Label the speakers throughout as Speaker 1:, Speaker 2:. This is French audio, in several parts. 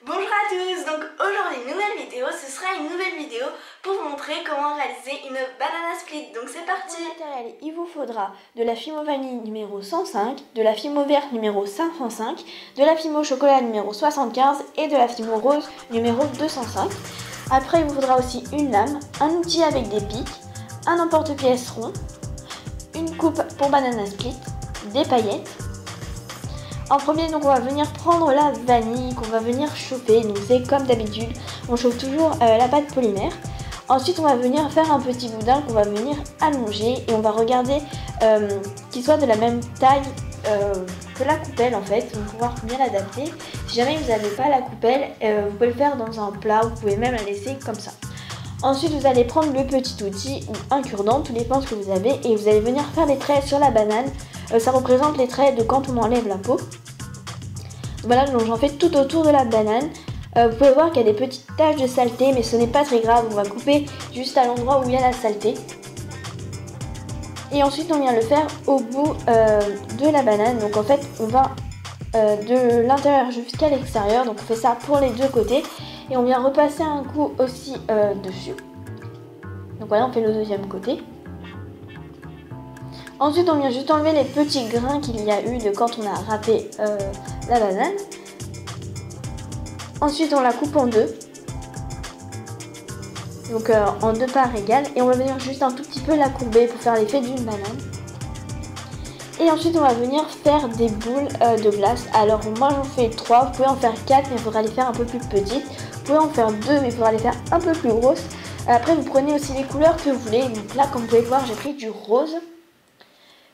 Speaker 1: Bonjour à tous, donc aujourd'hui nouvelle vidéo, ce sera une nouvelle vidéo pour vous montrer comment réaliser une banana split, donc c'est parti.
Speaker 2: Pour le matériel, il vous faudra de la fimo vanille numéro 105, de la fimo verte numéro 505, de la fimo chocolat numéro 75 et de la fimo rose numéro 205. Après il vous faudra aussi une lame, un outil avec des pics, un emporte-pièce rond, une coupe pour banana split, des paillettes. En premier, donc on va venir prendre la vanille qu'on va venir chauffer. Donc c'est comme d'habitude, on chauffe toujours la pâte polymère. Ensuite, on va venir faire un petit boudin qu'on va venir allonger et on va regarder qu'il soit de la même taille que la coupelle en fait. On va pouvoir bien l'adapter. Si jamais vous n'avez pas la coupelle, vous pouvez le faire dans un plat ou vous pouvez même la laisser comme ça. Ensuite, vous allez prendre le petit outil ou un cure-dent, tout dépend ce que vous avez, et vous allez venir faire des traits sur la banane. Ça représente les traits de quand on enlève la peau. Voilà, donc j'en fais tout autour de la banane. Vous pouvez voir qu'il y a des petites taches de saleté, mais ce n'est pas très grave, on va couper juste à l'endroit où il y a la saleté. Et ensuite, on vient le faire au bout de la banane. Donc en fait, on va de l'intérieur jusqu'à l'extérieur. Donc on fait ça pour les deux côtés. Et on vient repasser un coup aussi dessus. Donc voilà, on fait le deuxième côté. Ensuite, on vient juste enlever les petits grains qu'il y a eu de quand on a râpé la banane. Ensuite, on la coupe en deux. Donc en deux parts égales. Et on va venir juste un tout petit peu la courber pour faire l'effet d'une banane. Et ensuite, on va venir faire des boules de glace. Alors moi, j'en fais 3. Vous pouvez en faire 4, mais il faudra les faire un peu plus petites. Vous pouvez en faire 2, mais il faudra les faire un peu plus grosses. Après, vous prenez aussi les couleurs que vous voulez. Donc là, comme vous pouvez le voir, j'ai pris du rose.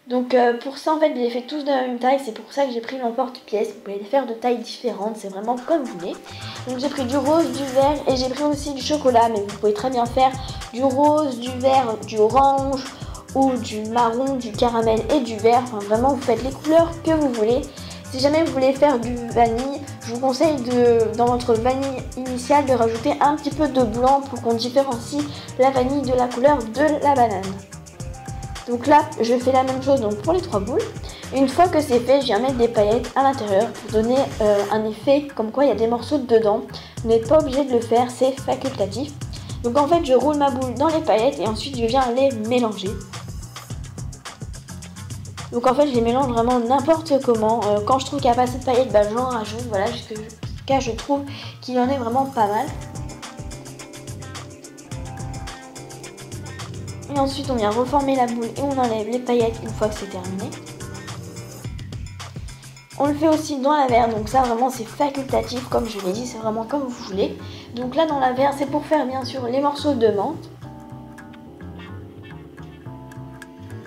Speaker 2: Donc pour ça en fait je les fais tous de la même taille, c'est pour ça que j'ai pris l'emporte-pièce. Vous pouvez les faire de tailles différentes, c'est vraiment comme vous voulez. Donc j'ai pris du rose, du vert et j'ai pris aussi du chocolat, mais vous pouvez très bien faire du rose, du vert, du orange ou du marron, du caramel et du vert. Enfin vraiment vous faites les couleurs que vous voulez. Si jamais vous voulez faire du vanille, je vous conseille dans votre vanille initiale de rajouter un petit peu de blanc pour qu'on différencie la vanille de la couleur de la banane. Donc là, je fais la même chose donc pour les 3 boules. Une fois que c'est fait, je viens mettre des paillettes à l'intérieur pour donner un effet comme quoi il y a des morceaux dedans. Vous n'êtes pas obligé de le faire, c'est facultatif. Donc en fait, je roule ma boule dans les paillettes et ensuite je viens les mélanger. Donc en fait, je les mélange vraiment n'importe comment. Quand je trouve qu'il n'y a pas assez de paillettes, j'en rajoute. Voilà, jusqu'à je trouve qu'il y en est vraiment pas mal. Et ensuite on vient reformer la boule et on enlève les paillettes une fois que c'est terminé. On le fait aussi dans la verre, donc ça vraiment c'est facultatif comme je l'ai dit, c'est vraiment comme vous voulez. Donc là dans la verre c'est pour faire bien sûr les morceaux de menthe.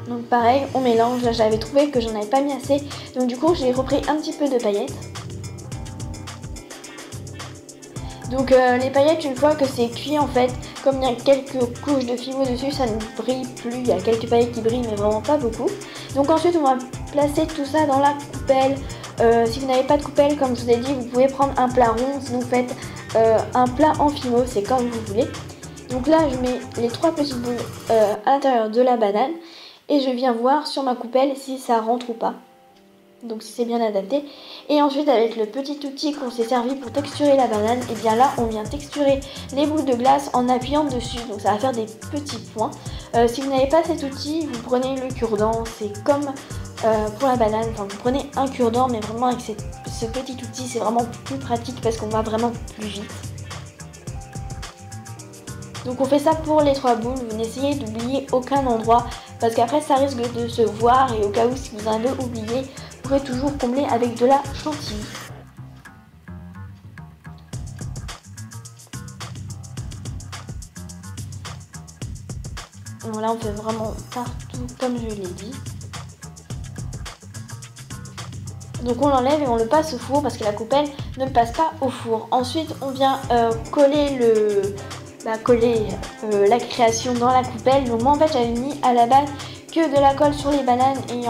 Speaker 2: Donc pareil, on mélange, là j'avais trouvé que j'en avais pas mis assez, donc du coup j'ai repris un petit peu de paillettes. Donc les paillettes, une fois que c'est cuit en fait, comme il y a quelques couches de fimo dessus, ça ne brille plus, il y a quelques paillettes qui brillent mais vraiment pas beaucoup. Donc ensuite on va placer tout ça dans la coupelle. Si vous n'avez pas de coupelle, comme je vous ai dit, vous pouvez prendre un plat rond, si vous faites un plat en fimo, c'est comme vous voulez. Donc là je mets les 3 petites boules à l'intérieur de la banane et je viens voir sur ma coupelle si ça rentre ou pas. Donc si c'est bien adapté. Et ensuite avec le petit outil qu'on s'est servi pour texturer la banane, et bien là on vient texturer les boules de glace en appuyant dessus. Donc ça va faire des petits points. Si vous n'avez pas cet outil, vous prenez le cure-dent. C'est comme pour la banane, enfin vous prenez un cure-dent, mais vraiment avec ce petit outil c'est vraiment plus pratique parce qu'on va vraiment plus vite. Donc on fait ça pour les 3 boules, vous n'essayez d'oublier aucun endroit parce qu'après ça risque de se voir et au cas où si vous en avez oublié, vous pourrez toujours combler avec de la chantilly. Donc là on fait vraiment partout comme je l'ai dit. Donc on l'enlève et on le passe au four parce que la coupelle ne passe pas au four. Ensuite on vient coller la création dans la coupelle. Donc moi en fait j'avais mis à la base que de la colle sur les bananes et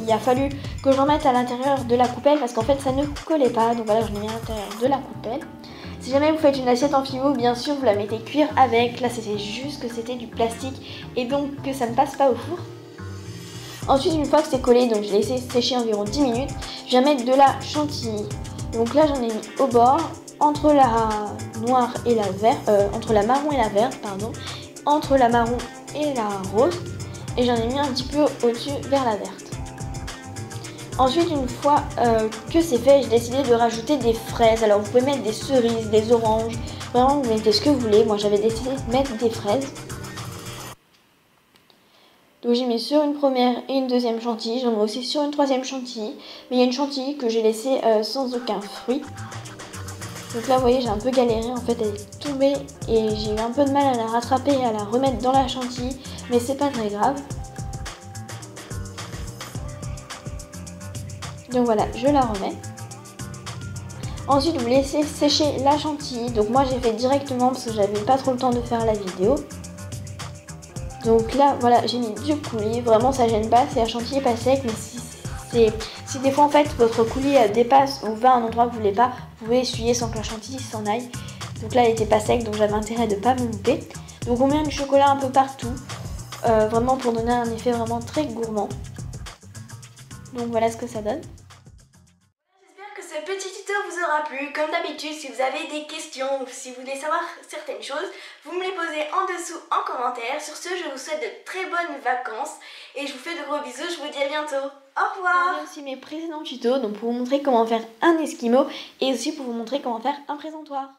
Speaker 2: il a fallu que j'en mette à l'intérieur de la coupelle parce qu'en fait ça ne collait pas. Donc voilà, je l'ai mis à l'intérieur de la coupelle. Si jamais vous faites une assiette en fimo, bien sûr vous la mettez cuire avec. Là c'était juste que c'était du plastique et donc que ça ne passe pas au four. Ensuite une fois que c'est collé, donc je l'ai laissé sécher environ 10 minutes, je viens mettre de la chantilly. Donc là j'en ai mis au bord entre la noire et la verte, entre la marron et la verte, pardon, entre la marron et la rose, et j'en ai mis un petit peu au-dessus vers la verte. Ensuite, une fois que c'est fait, j'ai décidé de rajouter des fraises. Alors vous pouvez mettre des cerises, des oranges, vraiment vous mettez ce que vous voulez. Moi j'avais décidé de mettre des fraises. Donc j'ai mis sur une première et une deuxième chantilly, j'en mets aussi sur une troisième chantilly. Mais il y a une chantilly que j'ai laissée sans aucun fruit. Donc là vous voyez j'ai un peu galéré, en fait elle est tombée et j'ai eu un peu de mal à la rattraper et à la remettre dans la chantilly. Mais c'est pas très grave. Donc voilà, je la remets. Ensuite, vous laissez sécher la chantilly. Donc moi, j'ai fait directement parce que j'avais pas trop le temps de faire la vidéo. Donc là, voilà, j'ai mis du coulis. Vraiment, ça gêne pas si la chantilly est pas sec. Mais si des fois, en fait, votre coulis dépasse ou va à un endroit que vous voulez pas, vous pouvez essuyer sans que la chantilly s'en aille. Donc là, elle était pas sec, donc j'avais intérêt de pas me louper. Donc on met du chocolat un peu partout. Vraiment pour donner un effet vraiment très gourmand. Donc voilà ce que ça donne.
Speaker 1: J'espère que ce petit tuto vous aura plu. Comme d'habitude, si vous avez des questions ou si vous voulez savoir certaines choses, vous me les posez en dessous en commentaire. Sur ce, je vous souhaite de très bonnes vacances et je vous fais de gros bisous. Je vous dis à bientôt. Au revoir.
Speaker 2: Regardez aussi mes précédents tutos donc pour vous montrer comment faire un esquimau et aussi pour vous montrer comment faire un présentoir.